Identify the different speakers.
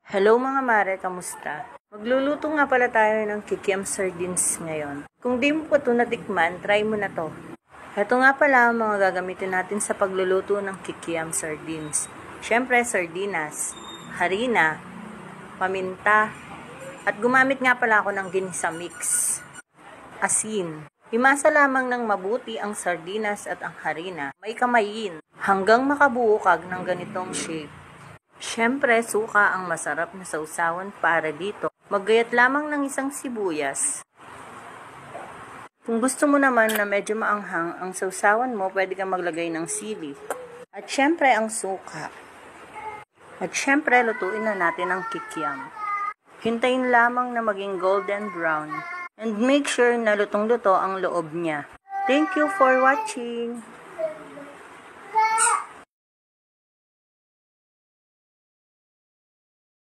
Speaker 1: Hello mga mare, kamusta? Magluluto nga pala tayo ng kikiam sardines ngayon. Kung di mo pa ito natikman, try mo na to. Ito nga pala ang mga gagamitin natin sa pagluluto ng kikiam sardines. Siyempre, sardinas, harina, paminta, at gumamit nga pala ako ng ginisa mix. Asin. Himasa lamang ng mabuti ang sardinas at ang harina. May kamayin hanggang makabuo kag ng ganitong shape. Siyempre, suka ang masarap na sausawan para dito. Maggayat lamang ng isang sibuyas. Kung gusto mo naman na medyo maanghang ang sausawan mo, pwede kang maglagay ng sili. At siyempre, ang suka. At siyempre, lutuin na natin ang kikiam. Hintayin lamang na maging golden brown. And make sure na lutong-luto ang loob niya. Thank you for watching!